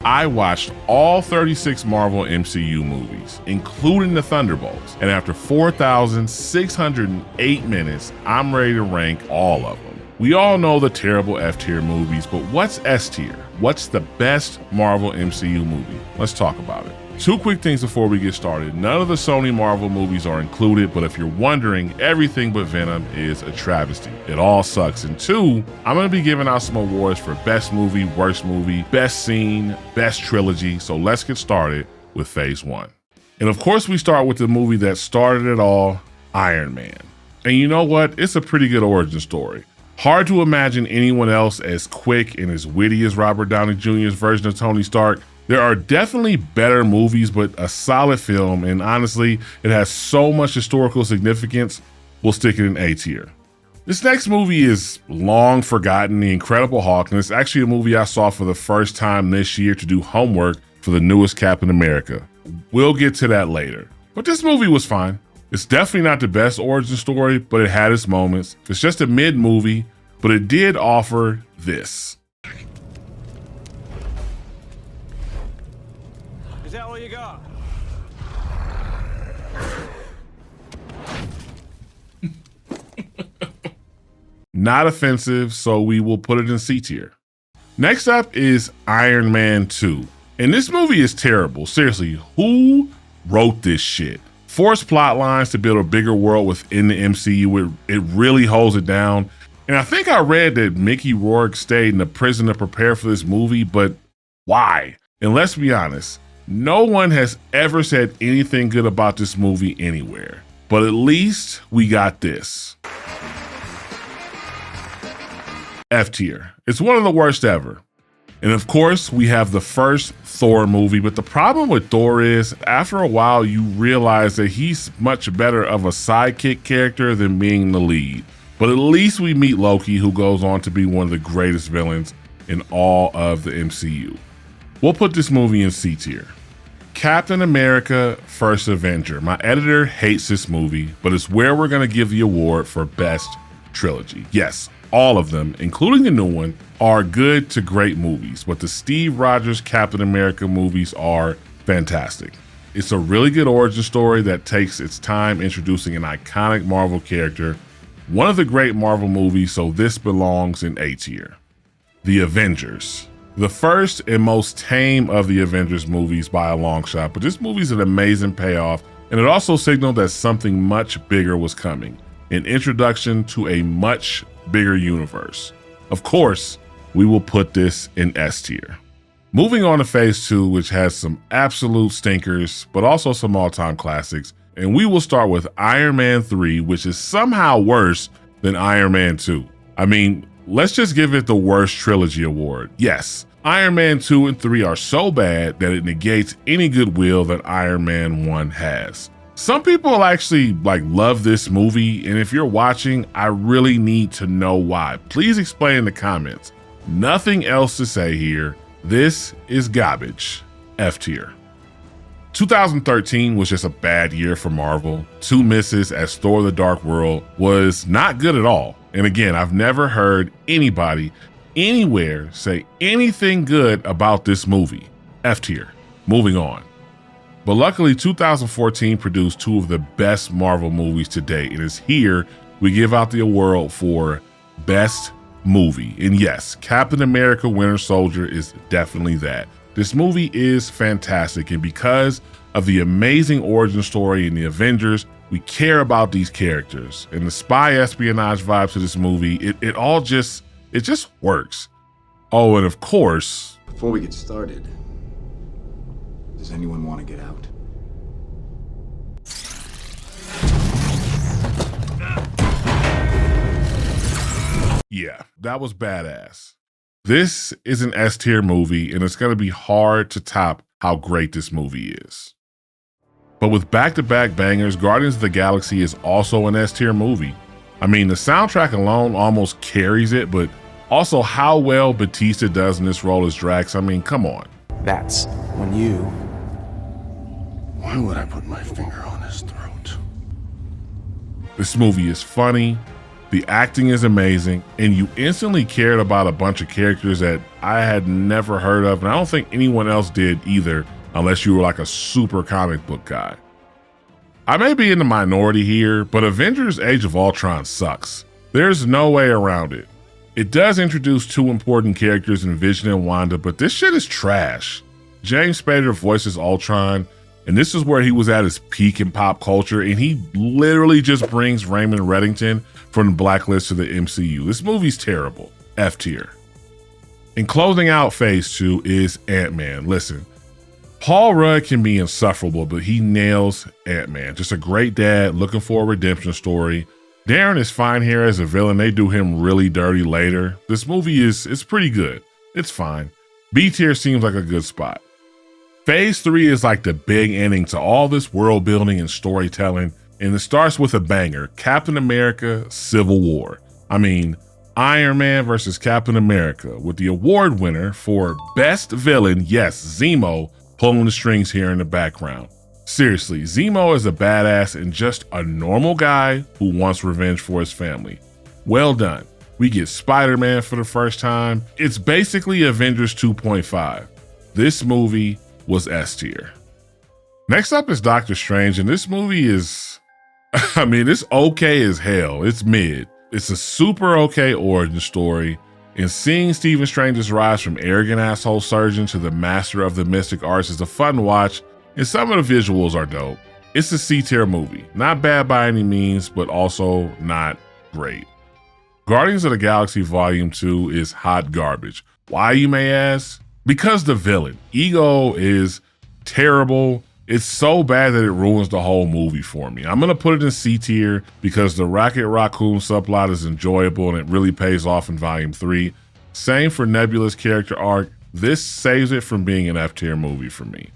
I watched all 36 Marvel MCU movies, including the Thunderbolts, and after 4,608 minutes, I'm ready to rank all of them. We all know the terrible F-tier movies, but what's S-tier? What's the best Marvel MCU movie? Let's talk about it. Two quick things before we get started. None of the Sony Marvel movies are included, but if you're wondering, everything but Venom is a travesty. It all sucks. And two, I'm going to be giving out some awards for best movie, worst movie, best scene, best trilogy. So let's get started with phase one. And of course, we start with the movie that started it all, Iron Man. And you know what? It's a pretty good origin story. Hard to imagine anyone else as quick and as witty as Robert Downey Jr.'s version of Tony Stark. There are definitely better movies, but a solid film, and honestly, it has so much historical significance, we'll stick it in A tier. This next movie is long forgotten, The Incredible Hulk, and it's actually a movie I saw for the first time this year to do homework for the newest Captain America. We'll get to that later. But this movie was fine. It's definitely not the best origin story, but it had its moments. It's just a mid movie, but it did offer this. Is that all you got? Not offensive, so we will put it in C tier. Next up is Iron Man 2. And this movie is terrible. Seriously, who wrote this shit? Forced plot lines to build a bigger world within the MCU. It really holds it down. And I think I read that Mickey Rourke stayed in the prison to prepare for this movie, but why? And let's be honest, no one has ever said anything good about this movie anywhere. But at least we got this. F tier. It's one of the worst ever. And of course, we have the first Thor movie, but the problem with Thor is, after a while, you realize that he's much better of a sidekick character than being the lead. But at least we meet Loki, who goes on to be one of the greatest villains in all of the MCU. We'll put this movie in C tier. Captain America: First Avenger. My editor hates this movie, but it's where we're going to give the award for best trilogy. Yes, all of them, including the new one, are good to great movies, but the Steve Rogers Captain America movies are fantastic. It's a really good origin story that takes its time introducing an iconic Marvel character, one of the great Marvel movies, so this belongs in A tier. The Avengers. The first and most tame of the Avengers movies by a long shot, but this movie's an amazing payoff, and it also signaled that something much bigger was coming, an introduction to a much bigger universe. Of course, we will put this in S tier. Moving on to phase two, which has some absolute stinkers, but also some all-time classics, and we will start with Iron Man 3, which is somehow worse than Iron Man 2. I mean, let's just give it the worst trilogy award. Yes, Iron Man 2 and 3 are so bad that it negates any goodwill that Iron Man 1 has. Some people actually love this movie, and if you're watching, I really need to know why. Please explain in the comments. Nothing else to say here. This is garbage. F tier. 2013 was just a bad year for Marvel. Two misses as Thor: The Dark World was not good at all. And again, I've never heard anybody anywhere say anything good about this movie. F tier. Moving on. But luckily, 2014 produced two of the best Marvel movies to date. And it's here we give out the award for best movie. And yes, Captain America: Winter Soldier is definitely that. This movie is fantastic, and because of the amazing origin story in the Avengers, we care about these characters. And the spy espionage vibes of this movie, it just works. Oh, and of course, before we get started, does anyone want to get out? yeah, that was badass. This is an S tier movie, and it's going to be hard to top how great this movie is. But with back-to-back bangers, Guardians of the Galaxy is also an S tier movie. I mean, the soundtrack alone almost carries it, but also how well Batista does in this role as Drax, I mean, come on. That's when you... Why would I put my finger on his throat? This movie is funny, The acting is amazing, and you instantly cared about a bunch of characters that I had never heard of, and I don't think anyone else did either, unless you were like a super comic book guy. I may be in the minority here, but Avengers Age of Ultron sucks. There's no way around it. It does introduce two important characters in Vision and Wanda, but this shit is trash. James Spader voices Ultron, and this is where he was at his peak in pop culture, and he literally just brings Raymond Reddington from the Blacklist to the MCU. This movie's terrible. F tier. And closing out phase 2 is Ant-Man. Listen, Paul Rudd can be insufferable, but he nails Ant-Man. Just a great dad looking for a redemption story. Darren is fine here as a villain. They do him really dirty later. This movie is pretty good. It's fine. B tier seems like a good spot. Phase 3 is like the big ending to all this world building and storytelling, and it starts with a banger, Captain America Civil War. I mean, Iron Man versus Captain America, with the award winner for Best Villain, yes, Zemo, pulling the strings here in the background. Seriously, Zemo is a badass and just a normal guy who wants revenge for his family. Well done. We get Spider-Man for the first time. It's basically Avengers 2.5. This movie was S tier. Next up is Doctor Strange, and this movie is, I mean, it's okay as hell. It's mid. It's a super okay origin story, and seeing Stephen Strange's rise from arrogant asshole surgeon to the master of the mystic arts is a fun watch, and some of the visuals are dope. It's a C tier movie. Not bad by any means, but also not great. Guardians of the Galaxy Volume 2 is hot garbage. Why, you may ask? Because the villain, Ego, is terrible. It's so bad that it ruins the whole movie for me. I'm gonna put it in C tier because the Rocket Raccoon subplot is enjoyable and it really pays off in Volume 3. Same for Nebula's character arc. This saves it from being an F tier movie for me.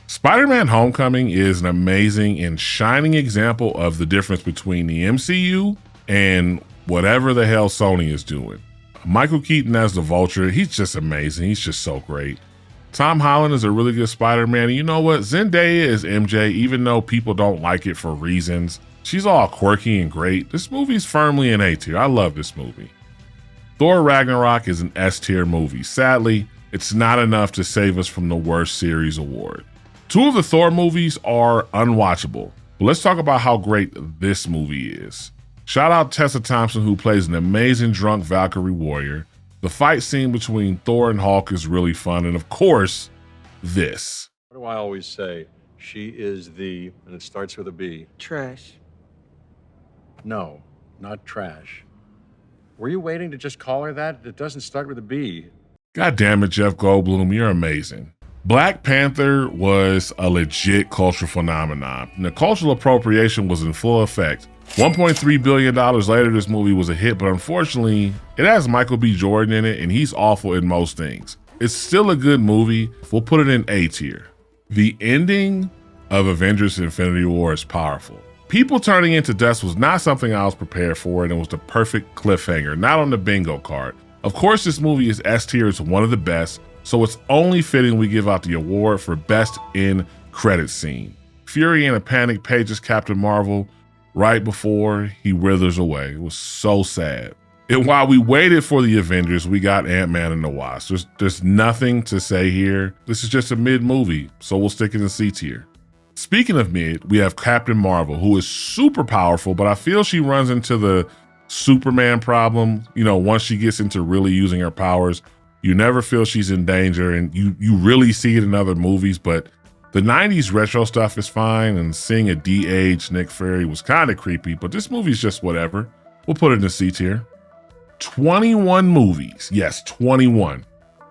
Spider-Man Homecoming is an amazing and shining example of the difference between the MCU and whatever the hell Sony is doing. Michael Keaton as the Vulture, he's just amazing. He's just so great. Tom Holland is a really good Spider-Man. And you know what? Zendaya is MJ, even though people don't like it for reasons. She's all quirky and great. This movie's firmly an A tier. I love this movie. Thor Ragnarok is an S tier movie. Sadly, it's not enough to save us from the worst series award. Two of the Thor movies are unwatchable, but let's talk about how great this movie is. Shout out Tessa Thompson, who plays an amazing drunk Valkyrie warrior. The fight scene between Thor and Hulk is really fun, and of course, this. What do I always say? She is the, and it starts with a B. Trash. No, not trash. Were you waiting to just call her that? It doesn't start with a B. God damn it, Jeff Goldblum, you're amazing. Black Panther was a legit cultural phenomenon, and the cultural appropriation was in full effect. $1.3 billion later, this movie was a hit, but unfortunately, it has Michael B. Jordan in it, and he's awful in most things. It's still a good movie. We'll put it in A tier. The ending of Avengers Infinity War is powerful. People turning into dust was not something I was prepared for, and it was the perfect cliffhanger, not on the bingo card. Of course, this movie is S tier. It's one of the best, so it's only fitting we give out the award for Best End Credit Scene. Fury in a panic pages Captain Marvel right before he withers away. It was so sad. And while we waited for the Avengers, we got Ant-Man and the Wasp. There's nothing to say here. This is just a mid movie, so we'll stick it in C tier. Speaking of mid, we have Captain Marvel, who is super powerful, but I feel she runs into the Superman problem. You know, once she gets into really using her powers, you never feel she's in danger, and you really see it in other movies, but the 90s retro stuff is fine, and seeing a de-aged Nick Fury was kind of creepy, but this movie's just whatever. We'll put it in C tier. 21 movies, yes, 21,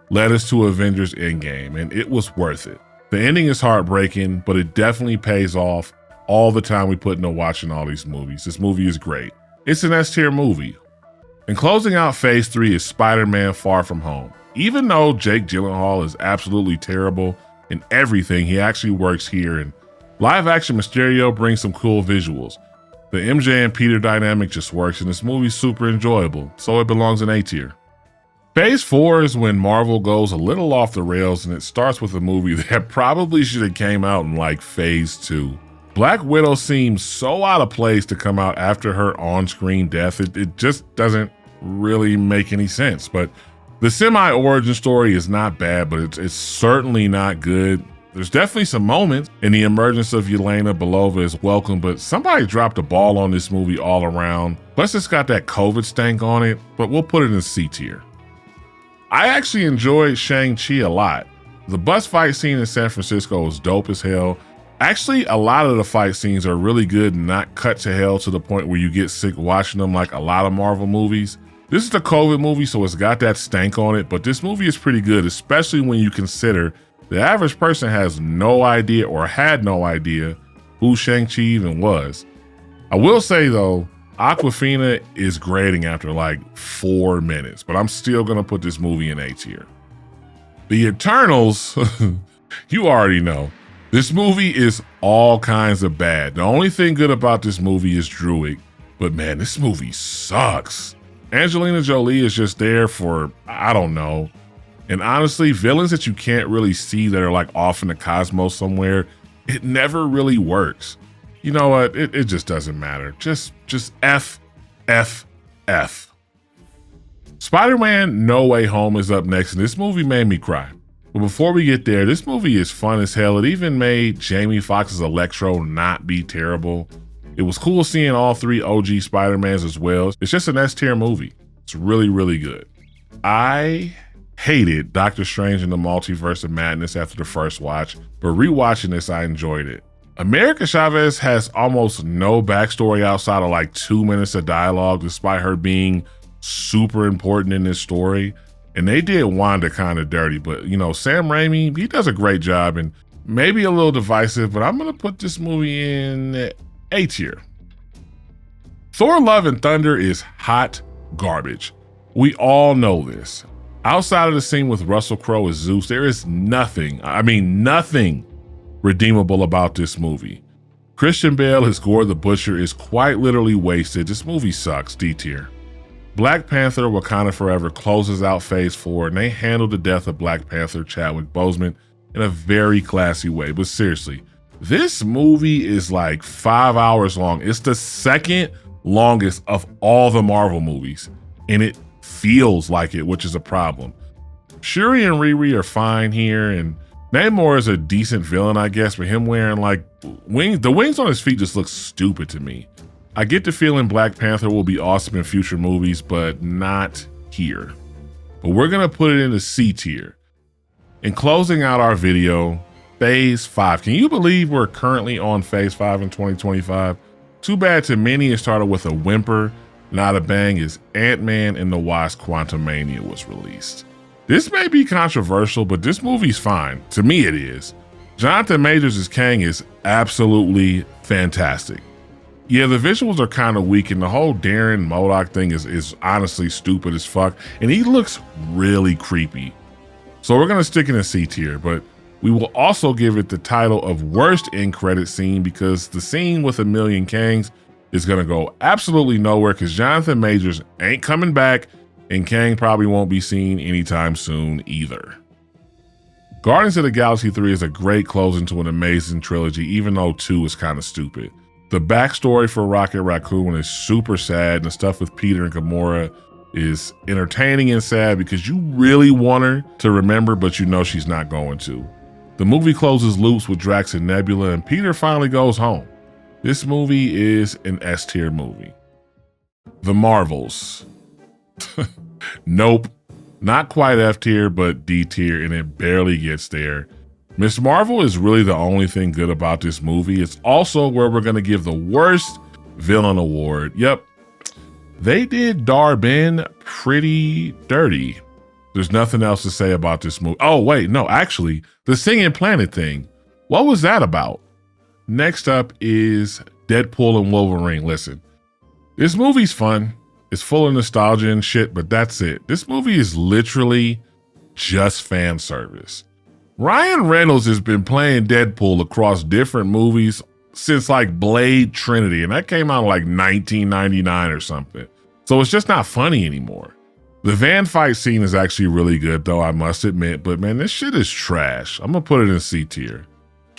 led us to Avengers Endgame, and it was worth it. The ending is heartbreaking, but it definitely pays off all the time we put into watching all these movies. This movie is great. It's an S tier movie. And closing out phase 3 is Spider-Man Far From Home. Even though Jake Gyllenhaal is absolutely terrible in everything, he actually works here, and live action Mysterio brings some cool visuals. The MJ and Peter dynamic just works, and this movie's super enjoyable, so it belongs in A tier. Phase 4 is when Marvel goes a little off the rails, and it starts with a movie that probably should have came out in like phase 2. Black Widow seems so out of place to come out after her on-screen death. It just doesn't really make any sense. But the semi-origin story is not bad, but it's certainly not good. There's definitely some moments, and the emergence of Yelena Belova is welcome, but somebody dropped a ball on this movie all around. Plus it's got that COVID stank on it, but we'll put it in C tier. I actually enjoyed Shang-Chi a lot. The bus fight scene in San Francisco was dope as hell. Actually, a lot of the fight scenes are really good and not cut to hell to the point where you get sick watching them like a lot of Marvel movies. This is a COVID movie, so it's got that stank on it, but this movie is pretty good, especially when you consider the average person has no idea or had no idea who Shang-Chi even was. I will say though, Awkwafina is grading after like 4 minutes, but I'm still gonna put this movie in A tier. The Eternals, you already know. This movie is all kinds of bad. The only thing good about this movie is Druig, but man, this movie sucks. Angelina Jolie is just there for, I don't know. And honestly, villains that you can't really see that are like off in the cosmos somewhere, it never really works. You know what? It just doesn't matter. Just F. Spider-Man No Way Home is up next, and this movie made me cry. But before we get there, this movie is fun as hell. It even made Jamie Foxx's Electro not be terrible. It was cool seeing all 3 OG Spider-Mans as well. It's just an S-tier movie. It's really, really good. I hated Doctor Strange in the Multiverse of Madness after the first watch, but rewatching this, I enjoyed it. America Chavez has almost no backstory outside of like 2 minutes of dialogue, despite her being super important in this story. And they did Wanda kind of dirty, but you know, Sam Raimi, he does a great job and maybe a little divisive, but I'm gonna put this movie in A tier. Thor Love and Thunder is hot garbage. We all know this. Outside of the scene with Russell Crowe as Zeus, there is nothing redeemable about this movie. Christian Bale as Gore the Butcher is quite literally wasted. This movie sucks, D tier. Black Panther Wakanda Forever closes out phase 4, and they handled the death of Black Panther Chadwick Boseman in a very classy way. But seriously, this movie is like 5 hours long. It's the second longest of all the Marvel movies, and it feels like it, which is a problem. Shuri and Riri are fine here, and Namor is a decent villain, I guess, but him wearing like wings, the wings on his feet just look stupid to me. I get the feeling Black Panther will be awesome in future movies, but not here. But we're gonna put it in the C tier. In closing out our video, Phase 5. Can you believe we're currently on Phase 5 in 2025? Too bad to many it started with a whimper, not a bang, as Ant-Man and the Wasp Quantumania was released. This may be controversial, but this movie's fine. To me it is. Jonathan Majors as Kang is absolutely fantastic. Yeah, the visuals are kind of weak, and the whole Darren MODOK thing is honestly stupid as fuck, and he looks really creepy. So we're gonna stick in a C tier, but we will also give it the title of worst end credit scene because the scene with a million Kangs is gonna go absolutely nowhere because Jonathan Majors ain't coming back, and Kang probably won't be seen anytime soon either. Guardians of the Galaxy 3 is a great closing to an amazing trilogy, even though 2 is kind of stupid. The backstory for Rocket Raccoon is super sad, and the stuff with Peter and Gamora is entertaining and sad because you really want her to remember, but you know she's not going to. The movie closes loops with Drax and Nebula, and Peter finally goes home. This movie is an S tier movie. The Marvels. Nope. Not quite F tier, but D tier, and it barely gets there. Ms. Marvel is really the only thing good about this movie. It's also where we're going to give the worst villain award. Yep. They did Dar-Benn pretty dirty. There's nothing else to say about this movie. Oh, wait, no, actually, the Singing Planet thing. What was that about? Next up is Deadpool and Wolverine. Listen, this movie's fun. It's full of nostalgia and shit, but that's it. This movie is literally just fan service. Ryan Reynolds has been playing Deadpool across different movies since like Blade Trinity, and that came out in like 1999 or something. So it's just not funny anymore. The van fight scene is actually really good though, I must admit, but man, this shit is trash. I'm gonna put it in C tier.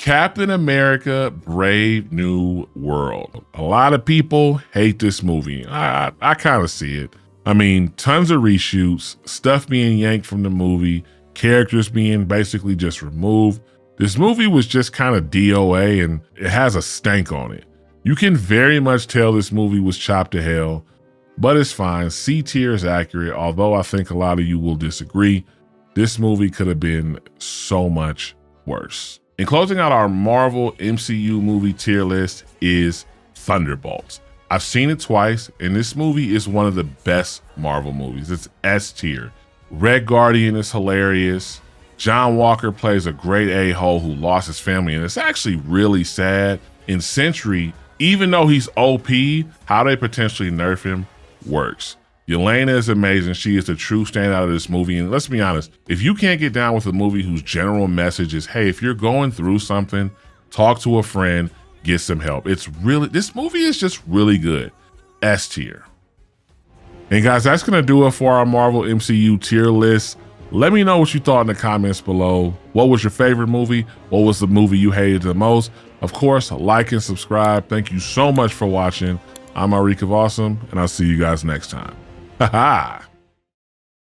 Captain America Brave New World. A lot of people hate this movie. I kind of see it. I mean, tons of reshoots, stuff being yanked from the movie, characters being basically just removed. This movie was just kind of DOA and it has a stank on it. You can very much tell this movie was chopped to hell, but it's fine. C tier is accurate, although I think a lot of you will disagree. This movie could have been so much worse. In closing out our Marvel MCU movie tier list is Thunderbolts. I've seen it twice, and this movie is one of the best Marvel movies. It's S tier. Red Guardian is hilarious. John Walker plays a great a-hole who lost his family, and it's actually really sad. In Sentry, even though he's OP, how they potentially nerf him works. Yelena is amazing. She is the true standout of this movie. And let's be honest, if you can't get down with a movie whose general message is, hey, if you're going through something, talk to a friend, get some help. This movie is just really good. S tier. And guys, that's going to do it for our Marvel MCU tier list. Let me know what you thought in the comments below. What was your favorite movie? What was the movie you hated the most? Of course, like and subscribe. Thank you so much for watching. I'm Arik of Awesome, and I'll see you guys next time. Ha ha!